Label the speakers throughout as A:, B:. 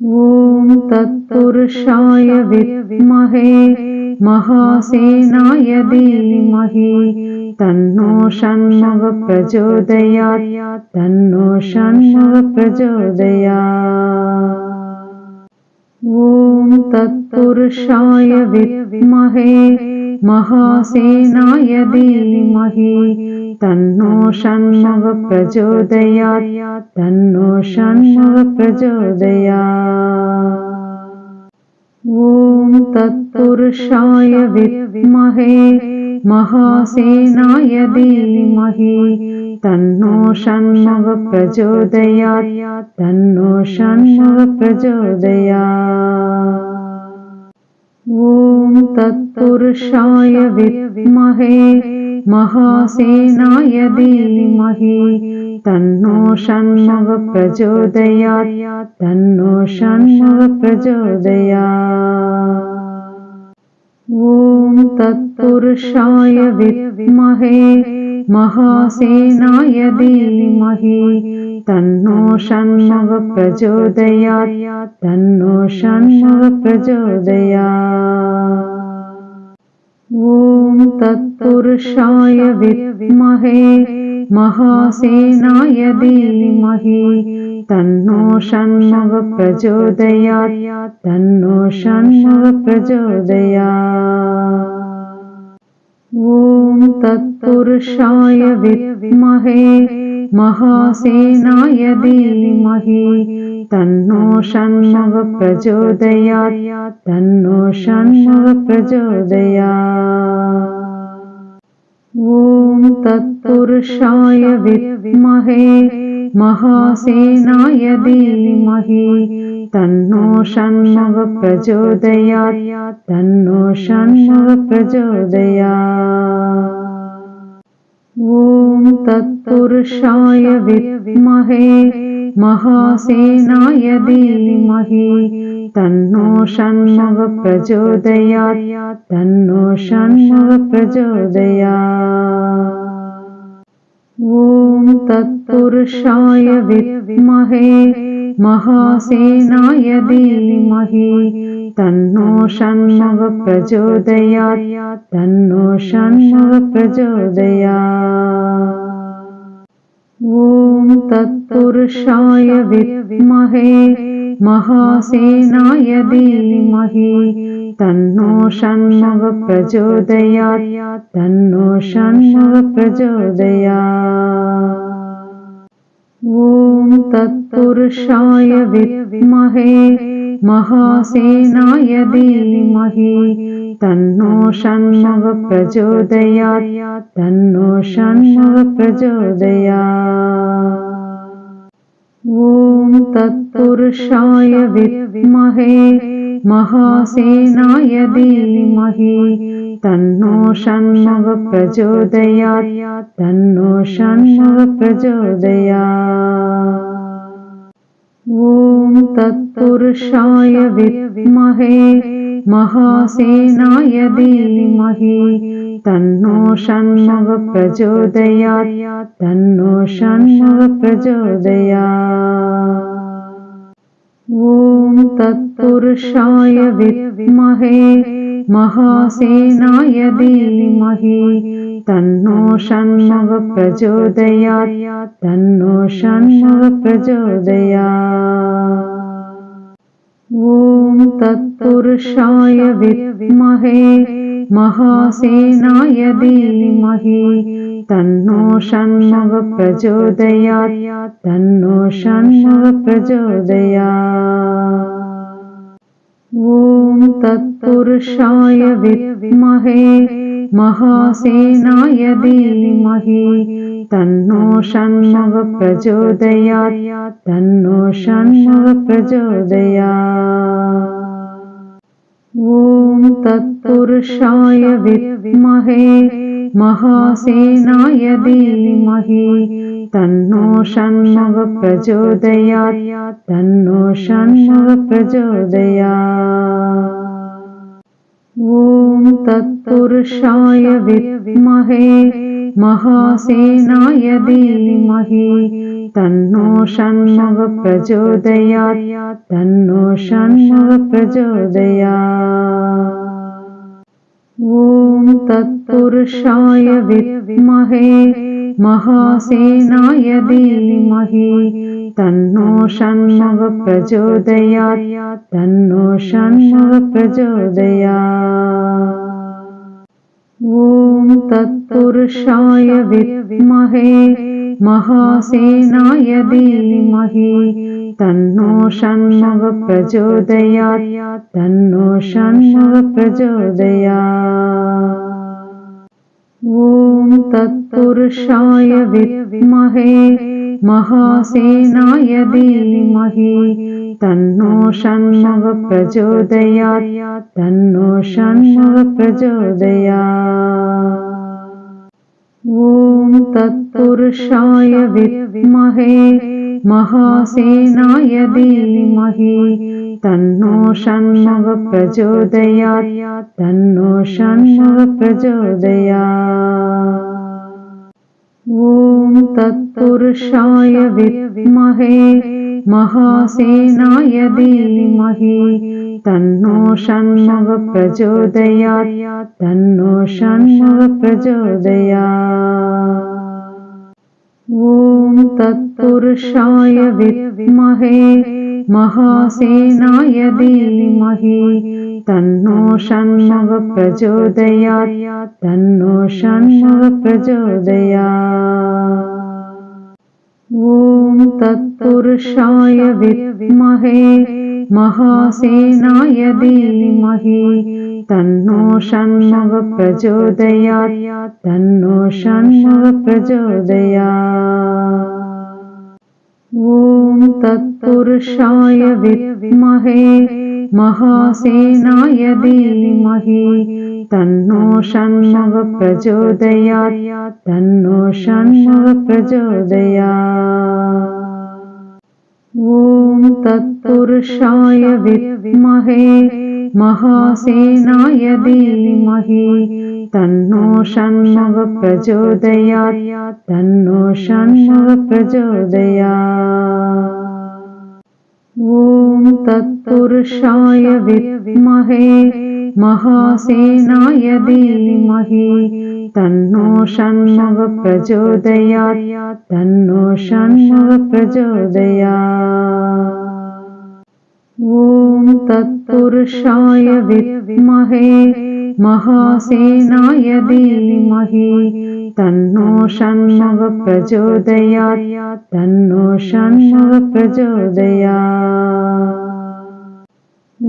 A: ॐ तत्पुरुषाय विद्महे महासेनाय धीमहि तन्नो षण्मुखः प्रचोदयात्। तन्नो षण्मुखः प्रचोदयात्। ॐ तत्पुरुषाय विद्महे महासेनाय धीमहि तन्नो षण्मुखः प्रचोदयात्। तन्नो षण्मुखः प्रचोदयात्। ॐ तत्पुरुषाय विद्महे महासेनाय धीमहि तन्नो षण्मुखः प्रचोदयात्। तन्नो षण्मुखः प्रचोदयात्। ॐ तत्पुरुषाय विद्महे महासेनाय धीमहि तन्नो षण्मुखः प्रचोदयात्। तन्नो षण्मुखः प्रचोदयात्। ॐ तत्पुरुषाय विद्महे महासेनाय धीमहि तन्नो षण्मुखः प्रचोदयात्। तन्नो षण्मुखः प्रचोदयात्। ॐ तत्पुरुषाय विद्महे महासेनाय धीमहि तन्नो षण्मुखः प्रचोदयात्। तन्नो षण्मुखः प्रचोदयात्। ॐ तत्पुरुषाय विद्महे महासेनाय धीमहि तन्नो षण्मुखः प्रचोदयात्। तन्नो षण्मुखः प्रचोदयात्। ॐ तत्पुरुषाय विद्महे महासेनाय धीमहि तन्नो षण्मुखः प्रचोदयात्। तन्नो षण्मुखः प्रचोदयात्। ॐ तत्पुरुषाय विद्महे महासेनाय धीमहि तन्नो षण्मुखः प्रचोदयात्। तन्नो षण्मुखः प्रचोदयात्। ॐ तत्पुरुषाय विद्महे महासेनाय धीमहि तन्नो षण्मुखः प्रचोदयात्। तन्नो षण्मुखः प्रचोदयात्। ॐ तत्पुरुषाय विद्महे महासेनाय धीमहि तन्नो षण्मुखः प्रचोदयात्। तन्नो षण्मुखः प्रचोदयात्। ॐ तत्पुरुषाय विद्महे महासेनाय धीमहि तन्नो षण्मुखः प्रचोदयात्। तन्नो षण्मुखः प्रचोदयात्। ॐ तत्पुरुषाय विद्महे महासेनाय धीमहि तन्नो षण्मुखः प्रचोदयात्। तन्नो षण्मुखः प्रचोदयात्। ॐ तत्पुरुषाय विद्महे महासेनाय धीमहि तन्नो षण्मुखः प्रचोदयात्। तन्नो षण्मुखः प्रचोदयात्। ॐ तत्पुरुषाय विद्महे महासेनाय धीमहि तन्नो षण्मुखः प्रचोदयात्। तन्नो षण्मुखः प्रचोदयात्। ॐ तत्पुरुषाय विद्महे महासेनाय धीमहि तन्नो षण्मुखः प्रचोदयात्। तन्नो षण्मुखः प्रचोदयात्। ॐ तत्पुरुषाय विद्महे महासेनाय धीमहि तन्नो षण्मुखः प्रचोदयात्। तन्नो षण्मुखः प्रचोदयात्। ॐ तत्पुरुषाय विद्महे महासेनाय धीमहि तन्नो षण्मुखः प्रचोदयात्। तन्नो षण्मुखः प्रचोदयात्। ॐ तत्पुरुषाय विद्महे महासेनाय धीमहि तन्नो षण्मुखः प्रचोदयात् तन्नो षण्मुखः प्रचोदयात्। ॐ तत्पुरुषाय विद्महे महासेनाय धीमहि तन्नो षण्मुखः प्रचोदयात् तन्नो षण्मुखः प्रचोदयात्। ॐ तत्पुरुषाय विद्महे महासेनाय धीमहि तन्नो षण्मुखः प्रचोदयात् तन्नो षण्मुखः प्रचोदयात्। ॐ तत्पुरुषाय विद्महे महासेनाय धीमहि तन्नो षण्मुखः प्रचोदयात् तन्नो षण्मुखः प्रचोदयात्। ॐ तत्पुरुषाय विद्महे महासेनाय धीमहि तन्नो षण्मुखः प्रचोदयात् तन्नो षण्मुखः प्रचोदयात्। ॐ तत्पुरुषाय विद्महे महासेनाय धीमहि तन्नो षण्मुखः प्रचोदयात् तन्नो षण्मुखः प्रचोदयात्। ॐ तत्पुरुषाय विद्महे महासेनाय धीमहि तन्नो षण्मुखः प्रचोदयात् तन्नो षण्मुखः प्रचोदयात्। ॐ तत्पुरुषाय विद्महे महासेनाय धीमहि तन्नो षण्मुखः प्रचोदयात् तन्नो षण्मुखः प्रचोदयात्। ॐ तत्पुरुषाय विद्महे महासेनाय धीमहि तन्नो षण्मुखः प्रचोदयात् तन्नो षण्मुखः प्रचोदयात्। ॐ तत्पुरुषाय विद्महे महासेनाय धीमहि तन्नो षण्मुखः प्रचोदयात् तन्नो षण्मुखः प्रचोदयात्। ॐ तत्पुरुषाय विद्महे महासेनाय धीमहि तन्नो षण्मुखः प्रचोदयात् तन्नो षण्मुखः प्रचोदयात्। ॐ तत्पुरुषाय विद्महे महासेनाय धीमहि तन्नो षण्मुखः प्रचोदयात् तन्नो षण्मुखः प्रचोदयात्। ॐ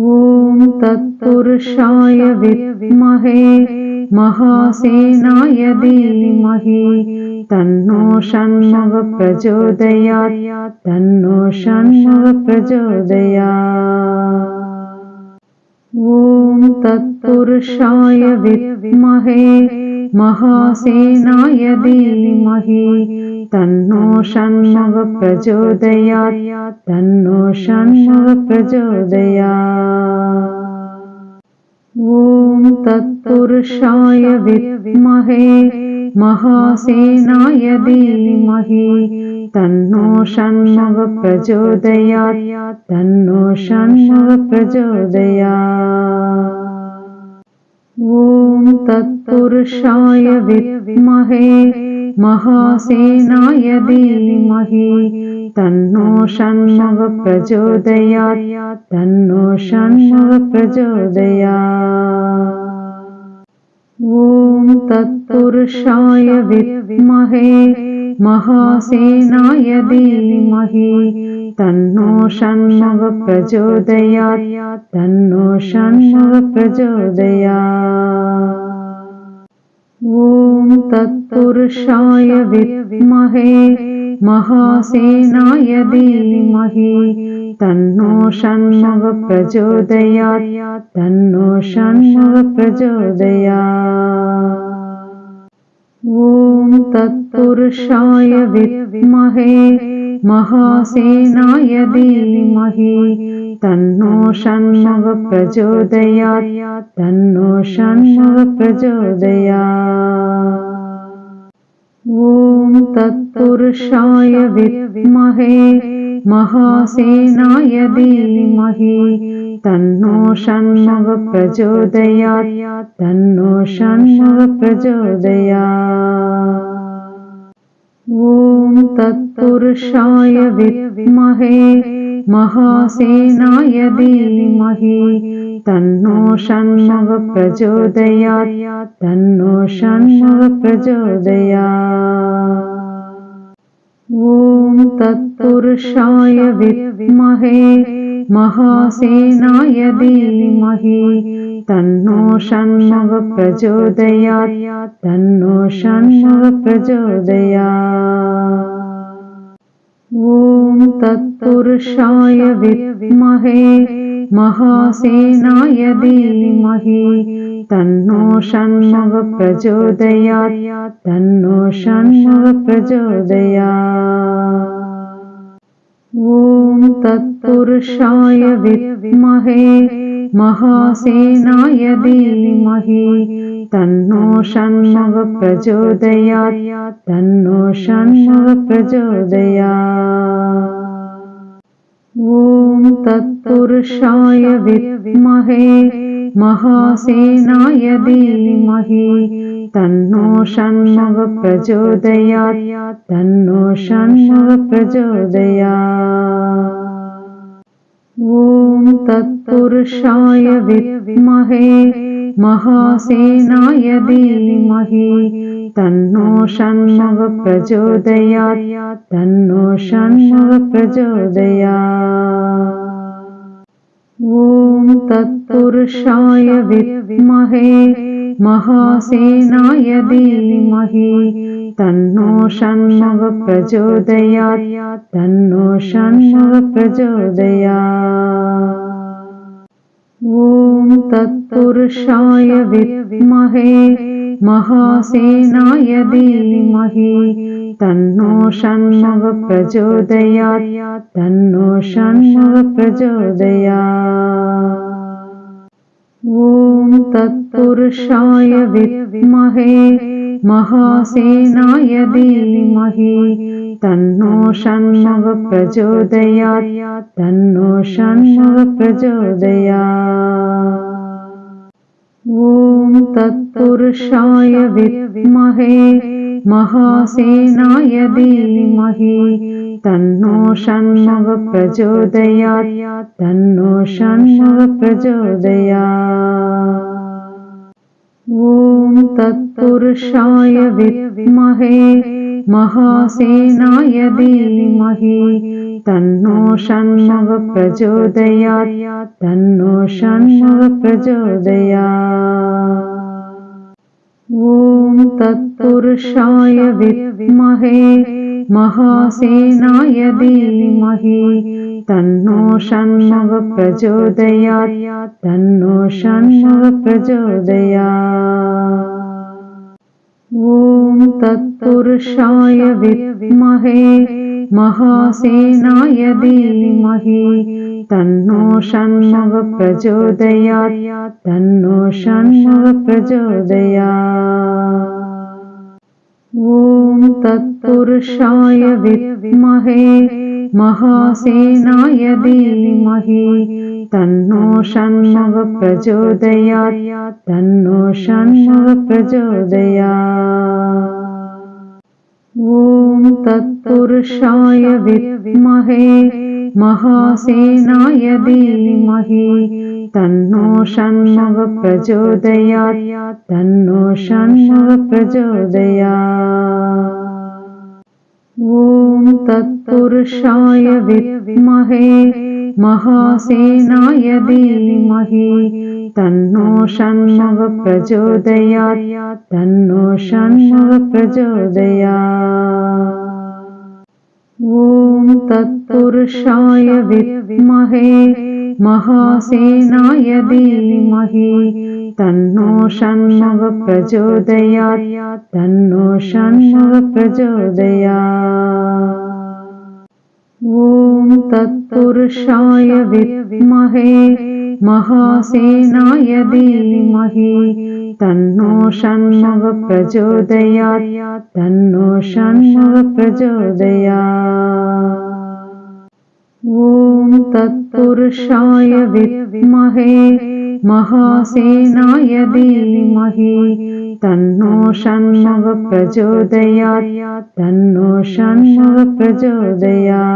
A: तत्पुरुषाय विद्महे महासेनाय धीमहि तन्नो षण्मुखः प्रचोदयात् तन्नो षण्मुखः प्रचोदयात्। ॐ तत्पुरुषाय विद्महे महासेनाय धीमहि तन्नो षण्मुखः प्रचोदयात् तन्नो षण्मुखः प्रचोदयात्। ॐ तत्पुरुषाय विद्महे महासेनाय धीमहि तन्नो षण्मुखः प्रचोदयात् तन्नो षण्मुखः प्रचोदयात्। ॐ तत्पुरुषाय विद्महे महासेनाय धीमहि तन्नो षण्मुखः प्रचोदयात् तन्नो षण्मुखः प्रचोदयात्। ॐ तत्पुरुषाय विद्महे महासेनाय धीमहि तन्नो षण्मुखः प्रचोदयात् तन्नो षण्मुखः प्रचोदयात्। ॐ तत्पुरुषाय विद्महे महासेनाय धीमहि तन्नो षण्मुखः प्रचोदयात् तन्नो षण्मुखः प्रचोदयात्। ॐ तत्पुरुषाय विद्महे महासेनाय धीमहि तन्नो षण्मुखः प्रचोदयात् तन्नो षण्मुखः प्रचोदयात्। ॐ तत्पुरुषाय विद्महे महासेनाय धीमहि तन्नो षण्मुखः प्रचोदयात् तन्नो षण्मुखः प्रचोदयात्। ॐ तत्पुरुषाय विद्महे महासेनाय धीमहि तन्नो षण्मुखः प्रचोदयात् तन्नो षण्मुखः प्रचोदयात्। ॐ तत्पुरुषाय विद्महे महासेनाय धीमहि तन्नो षण्मुखः प्रचोदयात् तन्नो षण्मुखः प्रचोदयात्। ॐ तत्पुरुषाय विद्महे महासेनाय धीमहि तन्नो षण्मुखः प्रचोदयात् तन्नो षण्मुखः प्रचोदयात्। ॐ तत्पुरुषाय विद्महे महासेनाय धीमहि तन्नो षण्मुखः प्रचोदयात् तन्नो षण्मुखः प्रचोदयात्। ॐ तत्पुरुषाय विद्महे महासेनाय धीमहि तन्नो षण्मुखः प्रचोदयात् तन्नो षण्मुखः प्रचोदयात्। ॐ तत्पुरुषाय विद्महे महासेनाय धीमहि तन्नो षण्मुखः प्रचोदयात् तन्नो षण्मुखः प्रचोदयात्। ॐ तत्पुरुषाय विद्महे महासेनाय धीमहि तन्नो षण्मुखः प्रचोदयात् तन्नो षण्मुखः प्रचोदयात्। ॐ तत्पुरुषाय विद्महे महासेनाय धीमहि तन्नो षण्मुखः प्रचोदयात् तन्नो षण्मुखः प्रचोदयात्। ॐ तत्पुरुषाय विद्महे महासेनाय धीमहि तन्नो षण्मुखः प्रचोदयात् तन्नो षण्मुखः प्रचोदयात्। ॐ तत्पुरुषाय विद्महे महासेनाय धीमहि तन्नो षण्मुखः प्रचोदयात् तन्नो षण्मुखः प्रचोदयात्। ॐ तत्पुरुषाय विद्महे महासेनाय धीमहि तन्नो षण्मुखः प्रचोदयात् तन्नो षण्मुखः प्रचोदयात्। ॐ तत्पुरुषाय विद्महे महासेनाय धीमहि तन्नो षण्मुखः प्रचोदयात् तन्नो षण्मुखः प्रचोदयात्। ॐ तत्पुरुषाय विद्महे महासेनाय धीमहि तन्नो षण्मुखः प्रचोदयात् तन्नो षण्मुखः प्रचोदयात्। ॐ तत्पुरुषाय विद्महे महासेनाय धीमहि तन्नो षण्मुखः प्रचोदयात् तन्नो षण्मुखः प्रचोदयात्। ॐ तत्पुरुषाय विद्महे महासेनाय धीमहि तन्नो षण्मुखः प्रचोदयात् तन्नो षण्मुखः प्रचोदयात्। ॐ तत्पुरुषाय विद्महे महासेनाय धीमहि तन्नो षण्मुखः प्रचोदयात् तन्नो षण्मुखः प्रचोदयात्। ॐ तत्पुरुषाय विद्महे महासेनाय धीमहि तन्नो षण्मुखः प्रचोदयात् तन्नो षण्मुखः प्रचोदयात्। ॐ तत्पुरुषाय विद्महे महासेनाय धीमहि तन्नो षण्मुखः प्रचोदयात् तन्नो षण्मुखः प्रचोदयात्। ॐ तत्पुरुषाय विद्महे महासेनाय धीमहि तन्नो षण्मुखः प्रचोदयात् तन्नो षण्मुखः प्रचोदयात्।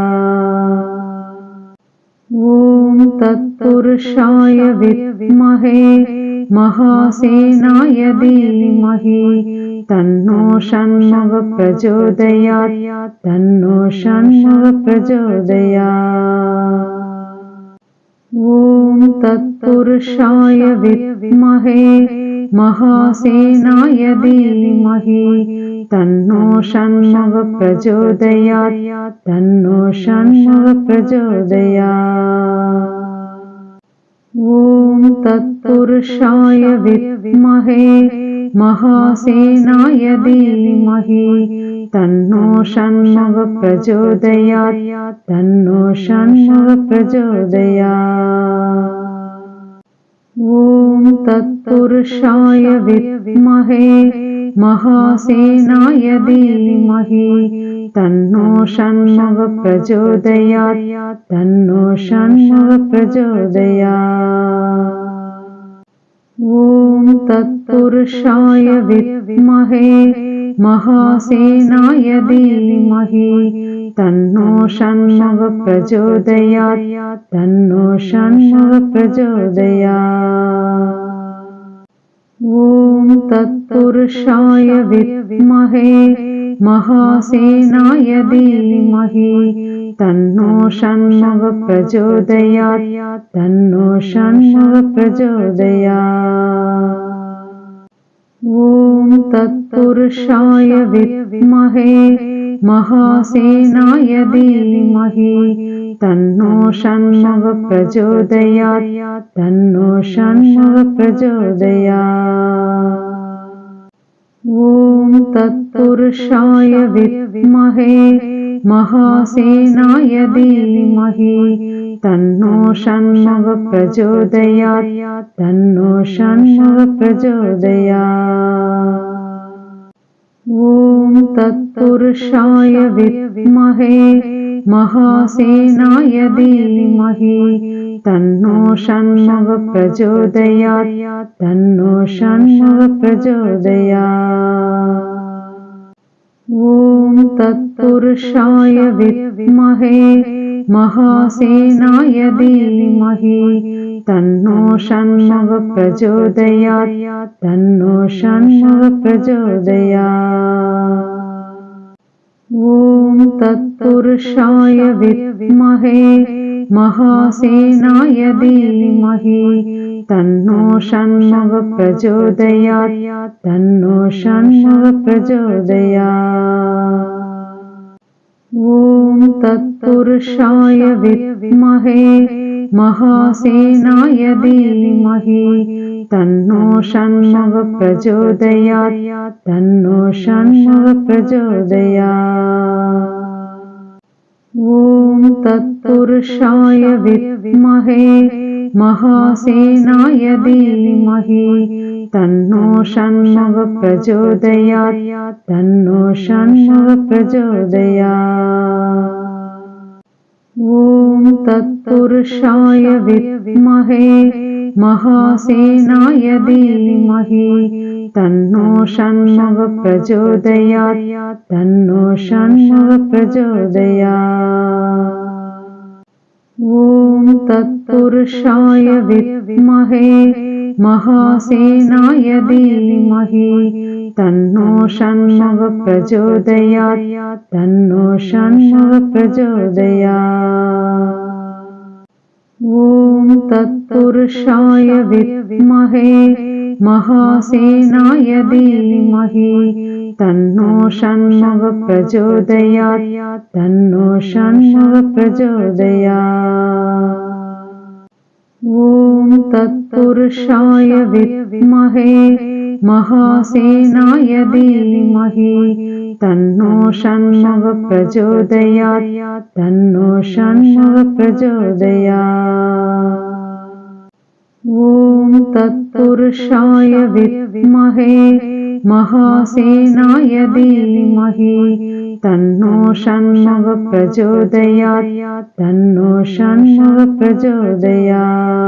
A: ॐ तत्पुरुषाय विद्महे महासेनाय धीमहि तन्नो षण्मुखः प्रचोदयात् तन्नो षण्मुखः प्रचोदयात्। ॐ तत्पुरुषाय विद्महे महासेनाय धीमहि तन्नो षण्मुखः प्रचोदयात् तन्नो षण्मुखः प्रचोदयात्। ॐ तत्पुरुषाय विद्महे महासेनाय धीमहि तन्नो षण्मुखः प्रचोदयात् तन्नो षण्मुखः प्रचोदयात्। ॐ तत्पुरुषाय विद्महे महासेनाय धीमहि तन्नो षण्मुखः प्रचोदयात् तन्नो षण्मुखः प्रचोदयात्। ॐ तत्पुरुषाय विद्महे महासेनाय धीमहि तन्नो षण्मुखः प्रचोदयात् तन्नो षण्मुखः प्रचोदयात्। ॐ तत्पुरुषाय विद्महे महासेनाय धीमहि तन्नो षण्मुखः प्रचोदयात् तन्नो षण्मुखः प्रचोदयात्। ॐ तत्पुरुषाय विद्महे महासेनाय धीमहि तन्नो षण्मुखः प्रचोदयात् तन्नो षण्मुखः प्रचोदयात्। ॐ तत्पुरुषाय विद्महे महासेनाय धीमहि तन्नो षण्मुखः प्रचोदयात् तन्नो षण्मुखः प्रचोदयात्। ॐ तत्पुरुषाय विद्महे महासेनाय धीमहि तन्नो षण्मुखः प्रचोदयात् तन्नो षण्मुखः प्रचोदयात्। ॐ तत्पुरुषाय विद्महे महासेनाय धीमहि तन्नो षण्मुखः प्रचोदयात् तन्नो षण्मुखः प्रचोदयात्। ॐ तत्पुरुषाय विद्महे महासेनाय धीमहि तन्नो षण्मुखः प्रचोदयात् तन्नो षण्मुखः प्रचोदयात्। ॐ तत्पुरुषाय विद्महे महासेनाय धीमहि तन्नो षण्मुखः प्रचोदयात् तन्नो षण्मुखः प्रचोदयात्। ॐ तत्पुरुषाय विद्महे महासेनाय धीमहि तन्नो षण्मुखः प्रचोदयात् तन्नो षण्मुखः प्रचोदयात्। ॐ तत्पुरुषाय विद्महे महासेनाय धीमहि तन्नो षण्मुखः प्रचोदयात् तन्नो षण्मुखः प्रचोदयात्। ॐ तत्पुरुषाय विद्महे महासेनाय धीमहि तन्नो षण्मुखः प्रचोदयात् तन्नो षण्मुखः प्रचोदयात्। ॐ तत्पुरुषाय विद्महे महासेनाय धीमहि तन्नो षण्मुखः प्रचोदयात् तन्नो षण्मुखः प्रचोदयात्। ॐ तत्पुरुषाय विद्महे महासेनाय धीमहि तन्नो षण्मुख प्रचोदयात् तन्नो षण्मुख प्रचोदयात्। ॐ तत्पुरुषाय विद्महे महासेनाय धीमहि तन्नो षण्मुख प्रचोदयात् तन्नो षण्मुख प्रचोदयात्।